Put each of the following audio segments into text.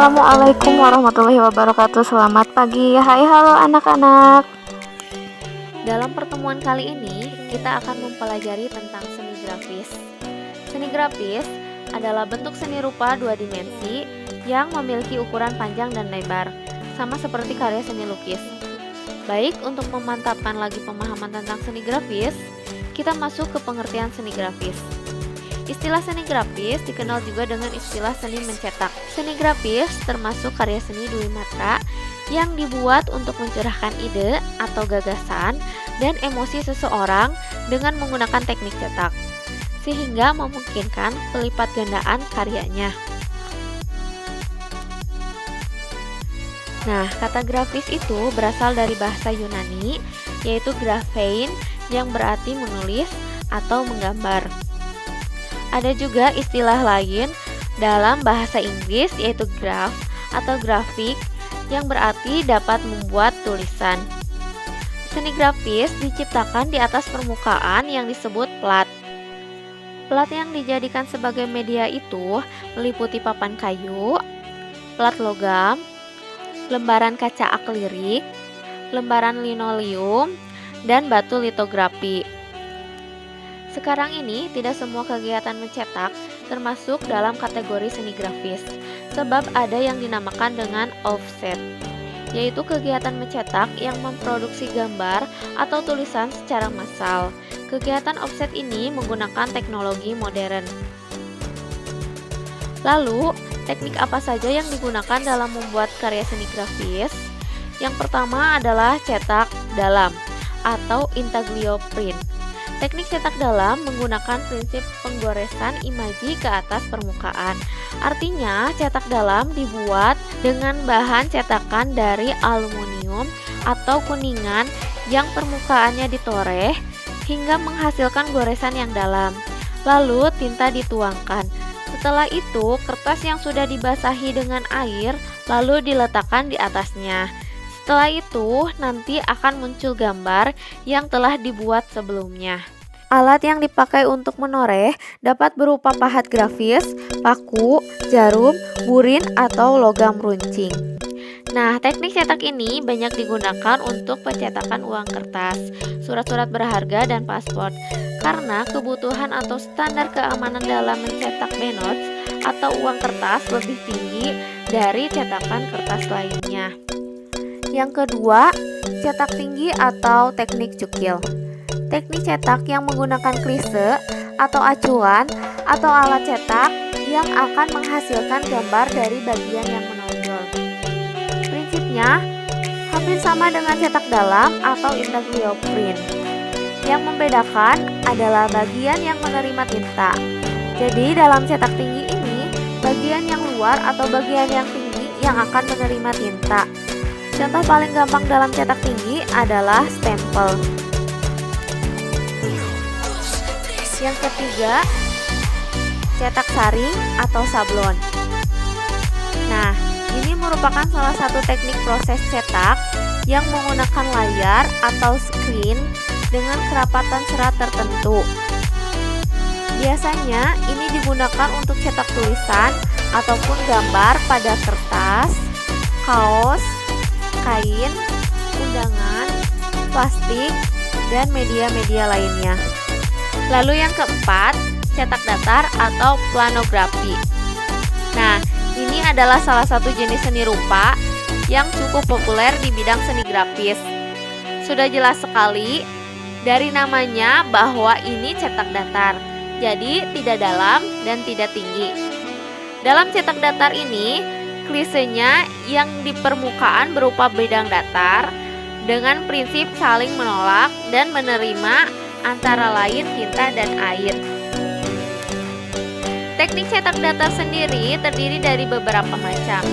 Assalamualaikum warahmatullahi wabarakatuh. Selamat pagi. Hai, halo anak-anak. Dalam pertemuan kali ini, kita akan mempelajari tentang seni grafis. Seni grafis adalah bentuk seni rupa dua dimensi yang memiliki ukuran panjang dan lebar, sama seperti karya seni lukis. Baik, untuk memantapkan lagi pemahaman tentang seni grafis, kita masuk ke pengertian seni grafis. Istilah seni grafis dikenal juga dengan istilah seni mencetak. Seni grafis termasuk karya seni dwi mata yang dibuat untuk mencurahkan ide atau gagasan dan emosi seseorang dengan menggunakan teknik cetak, sehingga memungkinkan pelipat gandaan karyanya. Nah, kata grafis itu berasal dari bahasa Yunani, yaitu graphein, yang berarti menulis atau menggambar. Ada juga istilah lain dalam bahasa Inggris, yaitu graph atau grafik, yang berarti dapat membuat tulisan. Seni grafis diciptakan di atas permukaan yang disebut plat. Plat yang dijadikan sebagai media itu meliputi papan kayu, plat logam, lembaran kaca akrilik, lembaran linoleum, dan batu litografi. Sekarang ini tidak semua kegiatan mencetak termasuk dalam kategori seni grafis, sebab ada yang dinamakan dengan offset, yaitu kegiatan mencetak yang memproduksi gambar atau tulisan secara massal. Kegiatan offset ini menggunakan teknologi modern. Lalu, teknik apa saja yang digunakan dalam membuat karya seni grafis? Yang pertama adalah cetak dalam atau intaglio print. Teknik cetak dalam menggunakan prinsip penggoresan imaji ke atas permukaan. Artinya, cetak dalam dibuat dengan bahan cetakan dari aluminium atau kuningan yang permukaannya ditoreh hingga menghasilkan goresan yang dalam. Lalu, tinta dituangkan. Setelah itu, kertas yang sudah dibasahi dengan air lalu diletakkan di atasnya. Setelah itu, nanti akan muncul gambar yang telah dibuat sebelumnya. Alat yang dipakai untuk menoreh dapat berupa pahat grafis, paku, jarum, burin, atau logam runcing. Nah, teknik cetak ini banyak digunakan untuk pencetakan uang kertas, surat-surat berharga, dan paspor, karena kebutuhan atau standar keamanan dalam mencetak banknotes atau uang kertas lebih tinggi dari cetakan kertas lainnya. Yang kedua, cetak tinggi atau teknik cukil. Teknik cetak yang menggunakan klise atau acuan atau alat cetak yang akan menghasilkan gambar dari bagian yang menonjol. Prinsipnya hampir sama dengan cetak dalam atau intaglio print. Yang membedakan adalah bagian yang menerima tinta. Jadi dalam cetak tinggi ini, bagian yang luar atau bagian yang tinggi yang akan menerima tinta. Contoh paling gampang dalam cetak tinggi adalah stempel. Yang ketiga, cetak saring atau sablon. Nah, ini merupakan salah satu teknik proses cetak yang menggunakan layar atau screen dengan kerapatan serat tertentu. Biasanya ini digunakan untuk cetak tulisan ataupun gambar pada kertas, kaos, kain, undangan, plastik, dan media-media lainnya. Lalu yang keempat, cetak datar atau planografi. Nah, ini adalah salah satu jenis seni rupa yang cukup populer di bidang seni grafis. Sudah jelas sekali dari namanya bahwa ini cetak datar, jadi tidak dalam dan tidak tinggi. Dalam cetak datar ini, klisenya yang di permukaan berupa bidang datar dengan prinsip saling menolak dan menerima antara lain tinta dan air. Teknik cetak datar sendiri terdiri dari beberapa macam.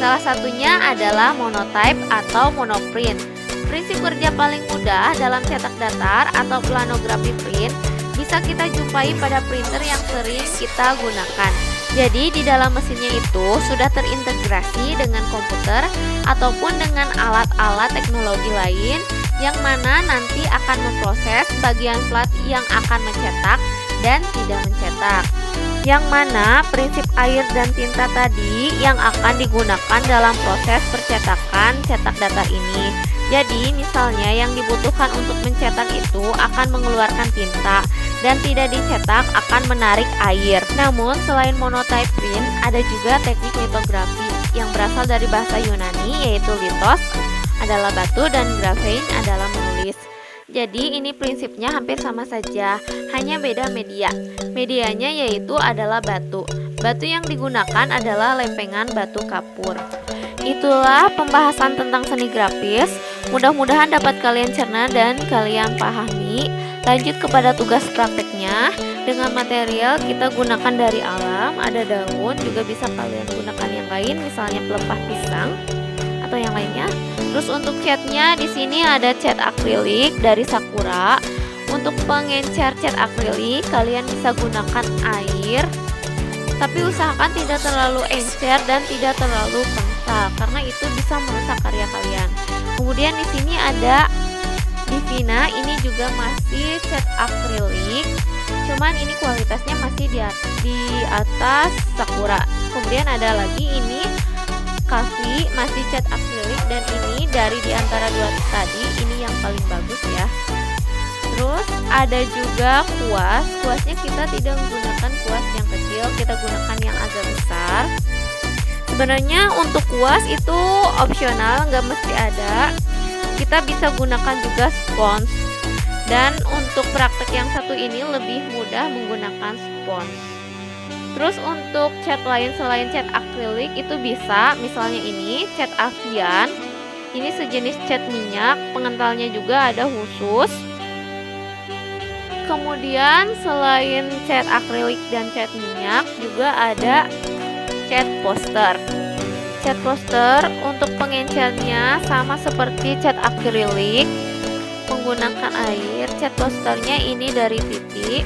Salah satunya adalah monotype atau monoprint. Prinsip kerja paling mudah dalam cetak datar atau planografi print bisa kita jumpai pada printer yang sering kita gunakan. Jadi di dalam mesinnya itu sudah terintegrasi dengan komputer ataupun dengan alat-alat teknologi lain yang mana nanti akan memproses bagian plat yang akan mencetak dan tidak mencetak. yang mana prinsip air dan tinta tadi yang akan digunakan dalam proses percetakan cetak datar ini. Jadi misalnya yang dibutuhkan untuk mencetak itu akan mengeluarkan tinta dan tidak dicetak akan menarik air. Namun selain monotype print, ada juga teknik litografi yang berasal dari bahasa Yunani, yaitu litos adalah batu dan graphein adalah menulis. Jadi ini prinsipnya hampir sama saja, hanya beda media. Medianya yaitu adalah batu. Batu yang digunakan adalah lempengan batu kapur. Itulah pembahasan tentang seni grafis. Mudah-mudahan dapat kalian cerna dan kalian pahami. Lanjut kepada tugas prakteknya. Dengan material kita gunakan dari alam, ada daun, juga bisa kalian gunakan yang lain, misalnya pelepah pisang atau yang lainnya. Terus untuk catnya di sini ada cat akrilik dari Sakura. Untuk pengencer cat akrilik kalian bisa gunakan air, tapi usahakan tidak terlalu encer dan tidak terlalu kental karena itu bisa merusak karya kalian. Kemudian di sini ada Divina, ini juga masih cat akrilik, cuman ini kualitasnya masih di atas Sakura. Kemudian ada lagi ini Kavi, masih cat akrilik, dan ini dari diantara dua tadi ini yang paling bagus ya. Terus ada juga kuas. Kuasnya kita tidak menggunakan kuas yang kecil, kita gunakan yang agak besar. Sebenarnya untuk kuas itu opsional, nggak mesti ada. Kita bisa gunakan juga spons. Dan untuk praktek yang satu ini lebih mudah menggunakan spons. Terus untuk cat lain selain cat akrilik itu bisa, misalnya ini cat avian. Ini sejenis cat minyak, pengentalnya juga ada khusus. Kemudian selain cat akrilik dan cat minyak juga ada cat poster. Cat poster untuk pengencernya sama seperti cat akrilik, menggunakan air. Cat posternya ini dari titik.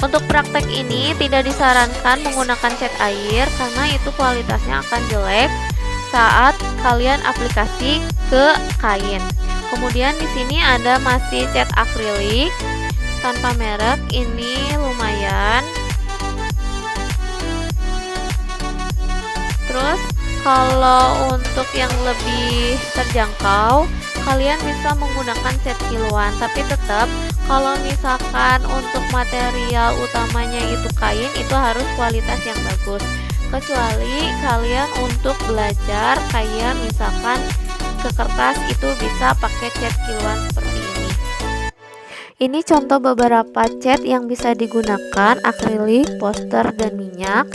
Untuk praktek ini tidak disarankan menggunakan cat air karena itu kualitasnya akan jelek saat kalian aplikasi ke kain. Kemudian di sini ada masih cat akrilik tanpa merek, ini lumayan. Terus kalau untuk yang lebih terjangkau, kalian bisa menggunakan cat kiloan, tapi tetap kalau misalkan untuk material utamanya itu kain, itu harus kualitas yang bagus. Kecuali kalian untuk belajar kayak misalkan ke kertas, itu bisa pakai cat kiloan seperti ini. Ini contoh beberapa cat yang bisa digunakan, akrilik, poster, dan minyak.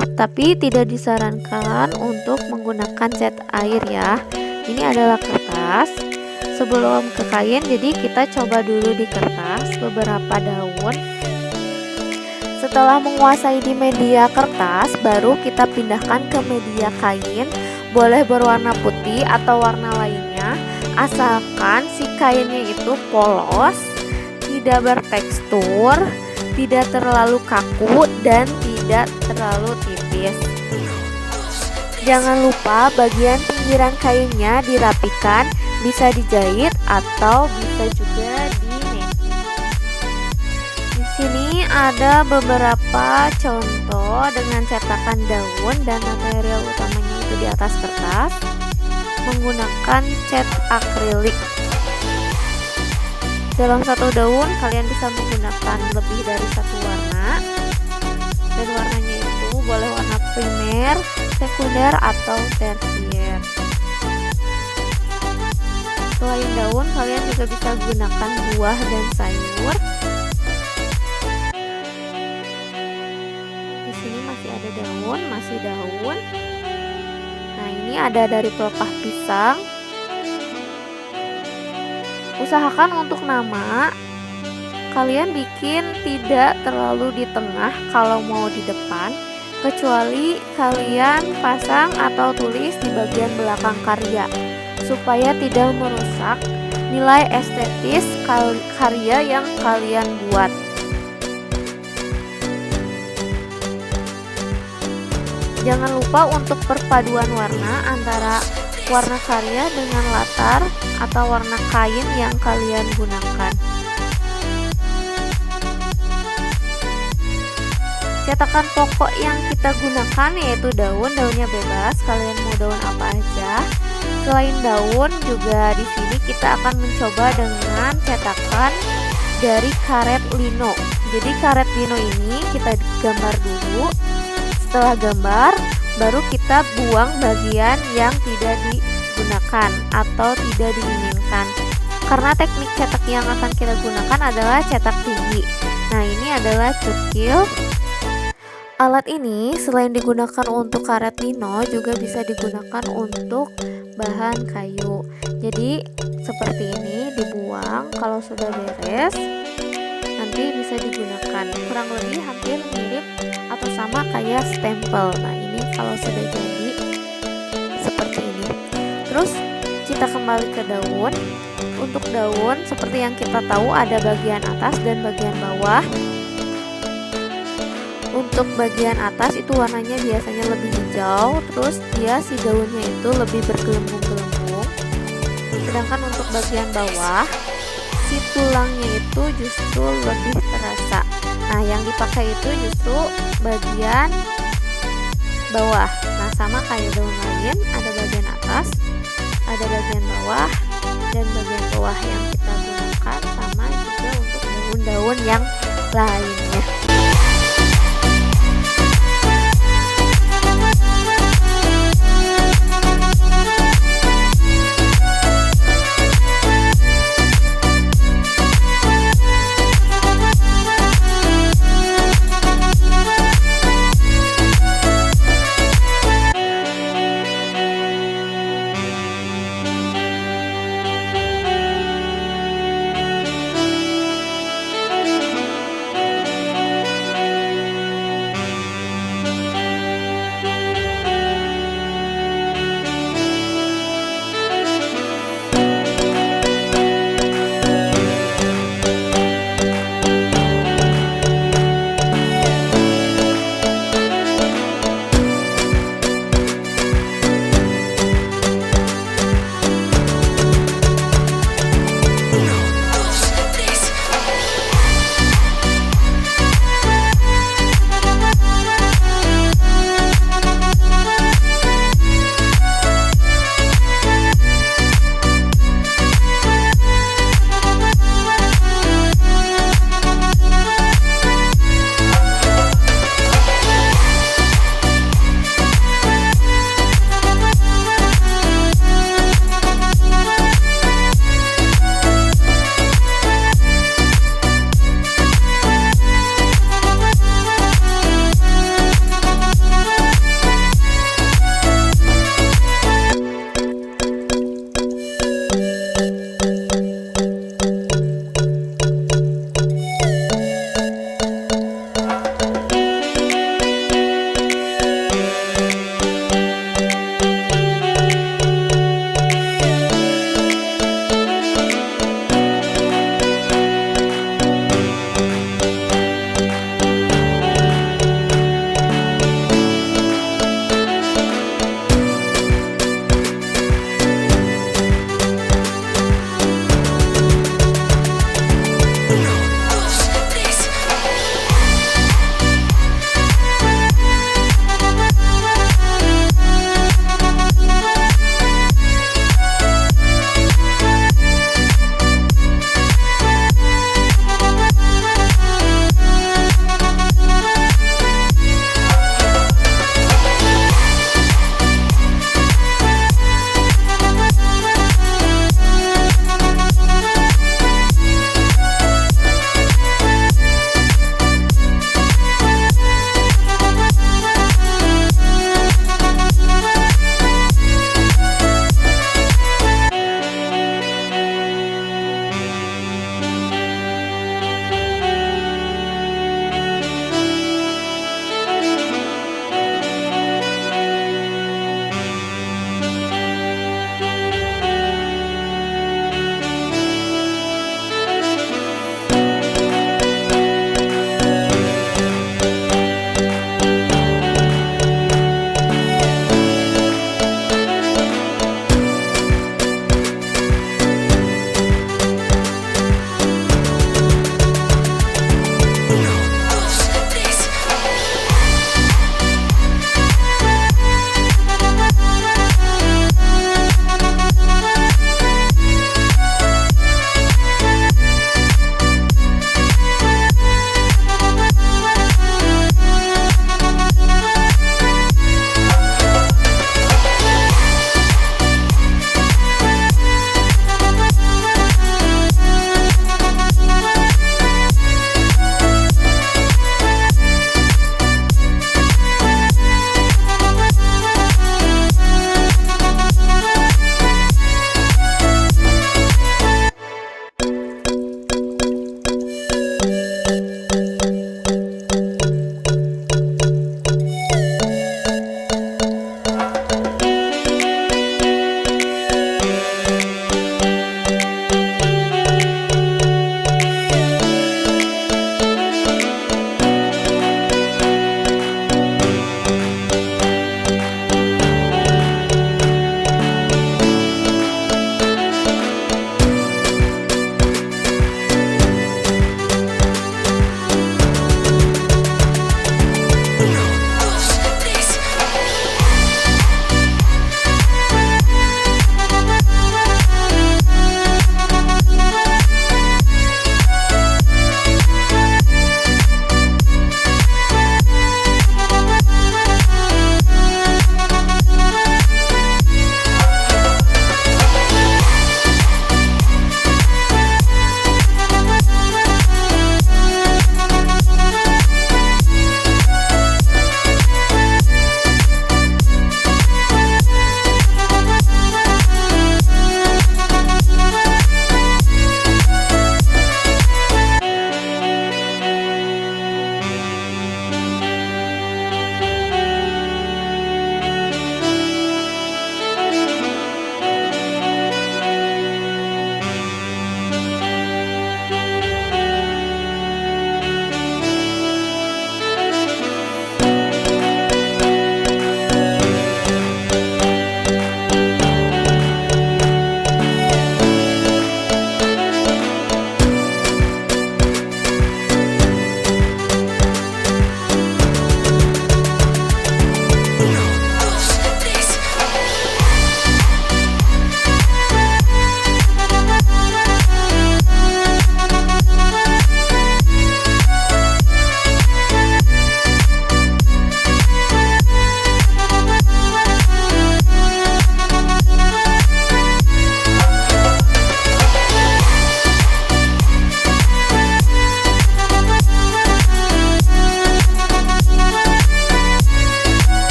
Tapi tidak disarankan untuk menggunakan cat air ya. Ini adalah kertas. Sebelum ke kain, jadi kita coba dulu di kertas beberapa daun. Setelah menguasai di media kertas, baru kita pindahkan ke media kain. Boleh berwarna putih atau warna lainnya, asalkan si kainnya itu polos, tidak bertekstur, tidak terlalu kaku, dan tidak terlalu tipis. Jangan lupa bagian pinggiran kainnya dirapikan, bisa dijahit atau bisa juga di-knit. Di sini ada beberapa contoh dengan cetakan daun dan material utamanya itu di atas kertas menggunakan cat akrilik. Dalam satu daun kalian bisa menggunakan lebih dari satu warna, dan warnanya itu boleh warna primer, sekunder, atau tersier. Selain daun, kalian juga bisa gunakan buah dan sayur. Di sini masih ada daun, masih daun. Nah, ini ada dari pelepah pisang. Usahakan untuk nama kalian bikin tidak terlalu di tengah kalau mau di depan, kecuali kalian pasang atau tulis di bagian belakang karya supaya tidak merusak nilai estetis karya yang kalian buat. Jangan lupa untuk perpaduan warna antara warna karya dengan latar atau warna kain yang kalian gunakan. Cetakan pokok yang kita gunakan yaitu daun, daunnya bebas, kalian mau daun apa aja. Selain daun juga di sini kita akan mencoba dengan cetakan dari karet lino. Jadi karet lino ini kita gambar dulu. Setelah gambar, baru kita buang bagian yang tidak digunakan atau tidak diinginkan. Karena teknik cetak yang akan kita gunakan adalah cetak tinggi. Nah, ini adalah cukil. Alat ini selain digunakan untuk karet lino juga bisa digunakan untuk bahan kayu. Jadi seperti ini dibuang, kalau sudah beres nanti bisa digunakan. Kurang lebih hampir mirip atau sama kayak stempel. Nah, ini kalau sudah jadi seperti ini. Terus kita kembali ke daun. Untuk daun seperti yang kita tahu ada bagian atas dan bagian bawah. Untuk bagian atas itu warnanya biasanya lebih hijau, terus dia si daunnya itu lebih bergelembung-gelembung. Sedangkan untuk bagian bawah, si tulangnya itu justru lebih terasa. Nah, yang dipakai itu justru bagian bawah. Nah, sama kayak daun lain, ada bagian atas, ada bagian bawah, dan bagian bawah yang kita gunakan sama juga untuk daun-daun yang lainnya.